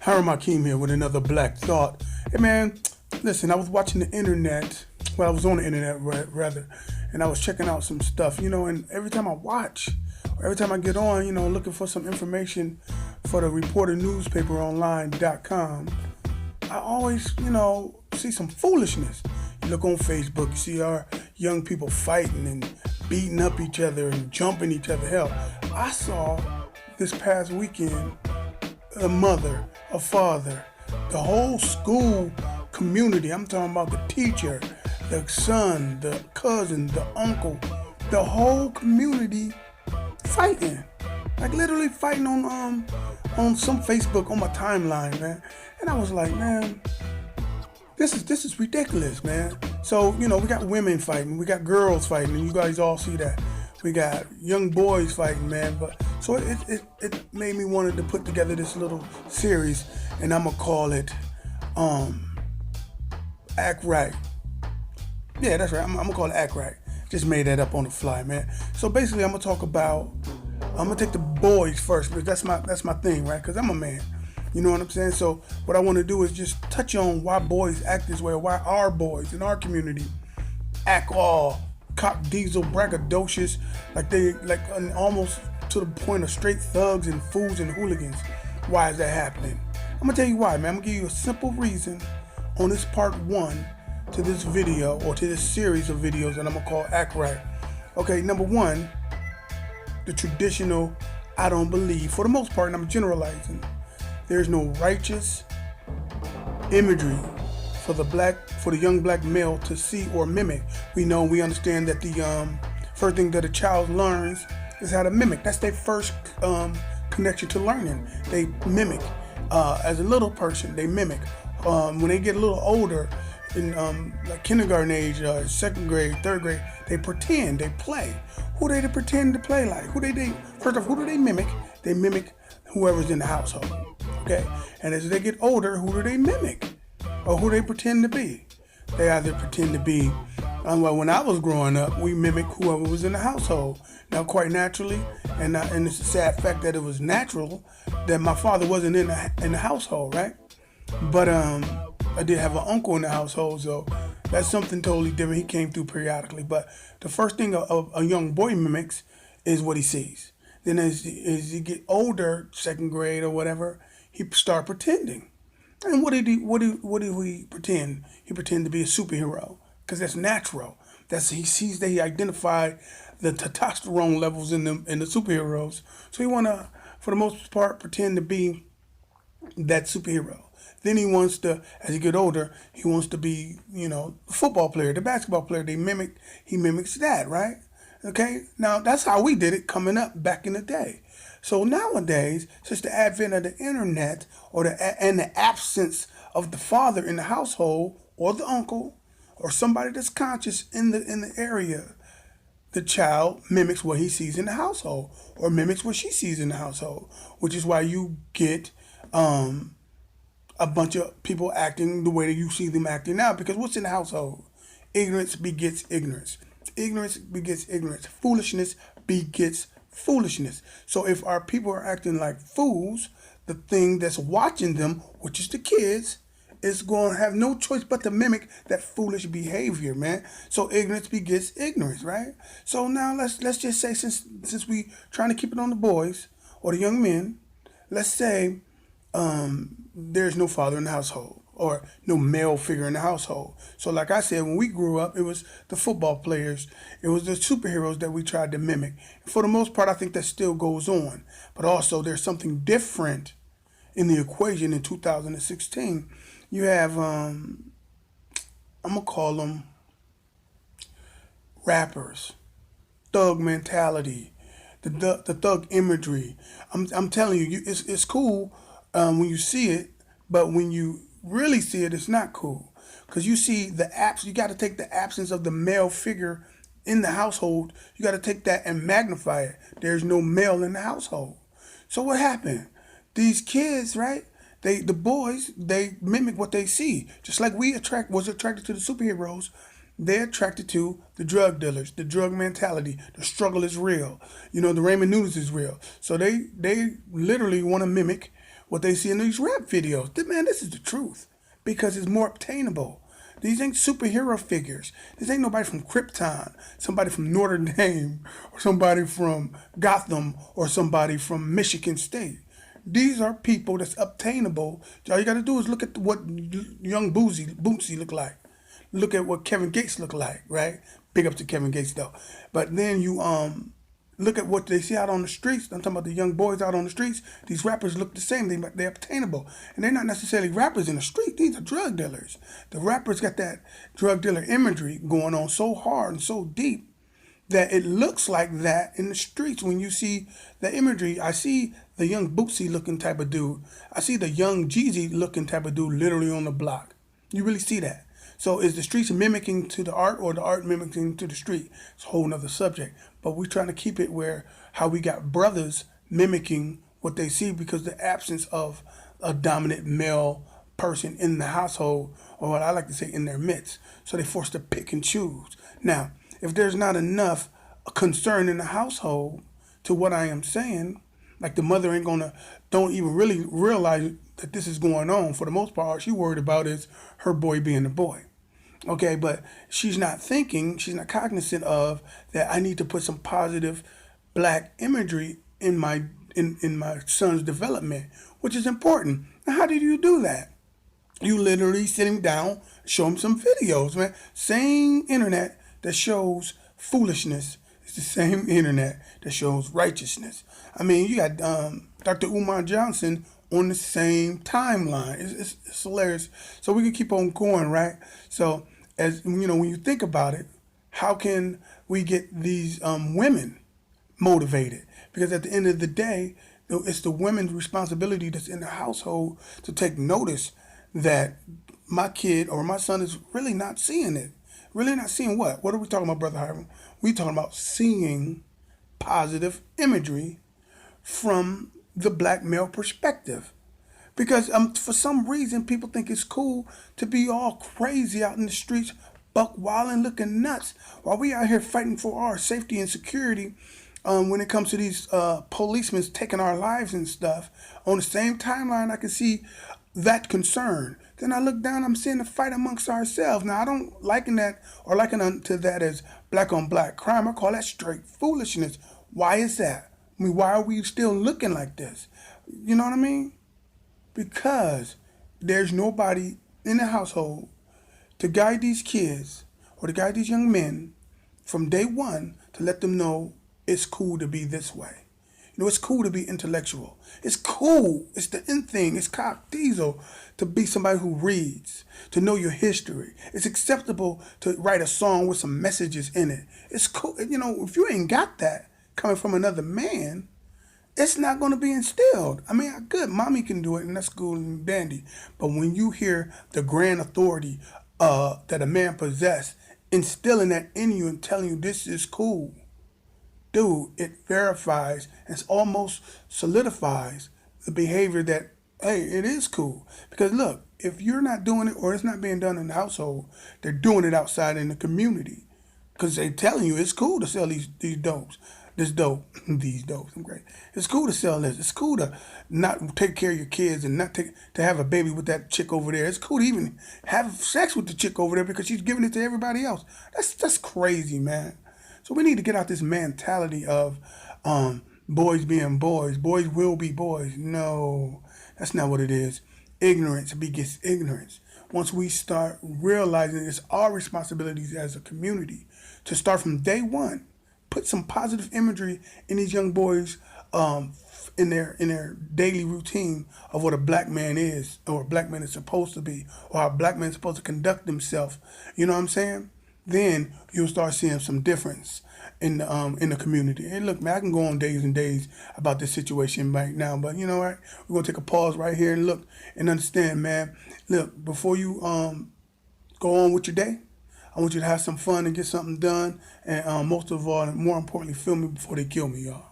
Hiram Akeem here with another Black Thought. Hey man, listen, I was watching the internet. Well, I was on the internet rather, and I was checking out some stuff, and every time I watch, or every time I get on, looking for some information for the Reporter newspaperonline.com, I always, see some foolishness. You look on Facebook, you see our young people fighting and beating up each other and jumping each other. Hell, I saw this past weekend a mother, a father, the whole school community. I'm talking about the teacher, the son, the cousin, the uncle, the whole community fighting. Like literally fighting on some Facebook on my timeline, man. And I was like, man, this is ridiculous, man. So, we got women fighting, we got girls fighting, and you guys all see that. We got young boys fighting, man. But so it made me wanted to put together this little series, and I'm gonna call it Act Right. Yeah, that's right. I'm gonna call it Act Right. Just made that up on the fly, man. So basically, I'm gonna take the boys first, because that's my thing, right? Because I'm a man. You know what I'm saying? So what I want to do is just touch on why boys act this way, or why our boys in our community act all cock diesel braggadocious, like almost to the point of straight thugs and fools and hooligans. Why is that happening? I'm gonna tell you why, man. I'm gonna give you a simple reason on this part one to this video, or to this series of videos that I'm gonna call Act Right. Okay, number one, the traditional, I don't believe, for the most part, and I'm generalizing, there's no righteous imagery for the young black male to see or mimic. We understand that the first thing that a child learns is how to mimic. That's their first connection to learning. They mimic. As a little person, they mimic. When they get a little older, in like kindergarten age, second grade, third grade, they pretend, they play. Who they pretend to play like? First off, who do they mimic? They mimic whoever's in the household. Okay, and as they get older, who do they mimic, or who they pretend to be? They either pretend to be, well, when I was growing up, we mimicked whoever was in the household. Now, quite naturally, and it's a sad fact that it was natural that my father wasn't in the household, right? But I did have an uncle in the household, so that's something totally different. He came through periodically. But the first thing a young boy mimics is what he sees. Then as he get older, second grade or whatever, he start pretending. And what did he pretend? He pretend to be a superhero, because that's natural. He sees that he identified the testosterone levels in the superheroes. So he wanna, for the most part, pretend to be that superhero. Then he wants to, as he get older, he wants to be, the football player, the basketball player. He mimics that, right? Okay, now that's how we did it coming up back in the day. So nowadays, since the advent of the internet, and the absence of the father in the household, or the uncle, or somebody that's conscious in the area, the child mimics what he sees in the household, or mimics what she sees in the household, which is why you get a bunch of people acting the way that you see them acting now. Because what's in the household? Ignorance begets ignorance. Ignorance begets ignorance. Foolishness begets foolishness. So if our people are acting like fools, the thing that's watching them, which is the kids, is going to have no choice but to mimic that foolish behavior, man. So ignorance begets ignorance, right? So now let's just say, since we trying to keep it on the boys or the young men, let's say there's no father in the household, or no male figure in the household. So like I said, when we grew up, it was the football players, it was the superheroes that we tried to mimic. For the most part, I think that still goes on. But also, there's something different in the equation in 2016. You have, I'm going to call them rappers, thug mentality, the thug imagery. I'm telling you, it's cool when you see it, but when you really see it, it's not cool. Because you see you got to take the absence of the male figure in the household, you got to take that and magnify it. There's no male in the household. So what happened? These kids, right? The boys, they mimic what they see. Just like we was attracted to the superheroes, they're attracted to the drug dealers, the drug mentality. The struggle is real. The Raymond News is real. So they literally want to mimic what they see in these rap videos. Man, this is the truth because it's more obtainable. These ain't superhero figures. This ain't nobody from Krypton, somebody from Notre Dame, or somebody from Gotham, or somebody from Michigan State. These are people that's obtainable. All you got to do is look at what young Bootsy look like. Look at what Kevin Gates look like, right? Big up to Kevin Gates though. But then you look at what they see out on the streets. I'm talking about the young boys out on the streets. These rappers look the same. They're obtainable. And they're not necessarily rappers in the street. These are drug dealers. The rappers got that drug dealer imagery going on so hard and so deep that it looks like that in the streets. When you see the imagery, I see the young Bootsy looking type of dude. I see the young Jeezy looking type of dude literally on the block. You really see that. So is the streets mimicking to the art or the art mimicking to the street? It's a whole nother subject. But we're trying to keep it where how we got brothers mimicking what they see because the absence of a dominant male person in the household, or what I like to say in their midst. So they're forced to pick and choose. Now, if there's not enough concern in the household to what I am saying, like the mother don't even really realize that this is going on. For the most part, all she worried about is her boy being a boy. Okay, but she's not cognizant of that I need to put some positive black imagery in my son's development, which is important. Now, how did you do that? You literally sit him down, show him some videos, man. Same internet that shows foolishness is the same internet that shows righteousness. I mean, you got Dr. Umar Johnson on the same timeline. It's hilarious. So we can keep on going, right? So as you know, when you think about it, how can we get these women motivated? Because at the end of the day, it's the women's responsibility that's in the household to take notice that my kid or my son is really not seeing it. Really not seeing what? What are we talking about, Brother Hiram? We talking about seeing positive imagery from the black male perspective. Because for some reason, people think it's cool to be all crazy out in the streets, buck wild and looking nuts, while we out here fighting for our safety and security. When it comes to these policemen taking our lives and stuff, on the same timeline, I can see that concern. Then I look down, I'm seeing the fight amongst ourselves. Now, I don't liken that or liken to that as black on black crime. I call that straight foolishness. Why is that? I mean, why are we still looking like this? You know what I mean? Because there's nobody in the household to guide these kids or to guide these young men from day one to let them know it's cool to be this way. You know, it's cool to be intellectual. It's cool. It's the in thing. It's cock diesel to be somebody who reads, to know your history. It's acceptable to write a song with some messages in it. It's cool. You know, if you ain't got that coming from another man, it's not going to be instilled. I mean, good, mommy can do it, and that's cool and dandy. But when you hear the grand authority that a man possesses, instilling that in you and telling you this is cool, dude, it verifies and almost solidifies the behavior that, hey, it is cool. Because look, if you're not doing it or it's not being done in the household, they're doing it outside in the community. Because they're telling you it's cool to sell these dopes. These dopes, I'm great. It's cool to sell this. It's cool to not take care of your kids and not to have a baby with that chick over there. It's cool to even have sex with the chick over there because she's giving it to everybody else. That's crazy, man. So we need to get out this mentality of boys being boys. Boys will be boys. No, that's not what it is. Ignorance begets ignorance. Once we start realizing it's our responsibilities as a community to start from day one, put some positive imagery in these young boys in their daily routine of what a black man is, or a black man is supposed to be, or how a black man is supposed to conduct himself. You know what I'm saying? Then you'll start seeing some difference in the community. Hey, look, man, I can go on days and days about this situation right now, but you know what? We're gonna take a pause right here and look and understand, man. Look, before you go on with your day, I want you to have some fun and get something done, and most of all, and more importantly, feel me before they kill me, y'all.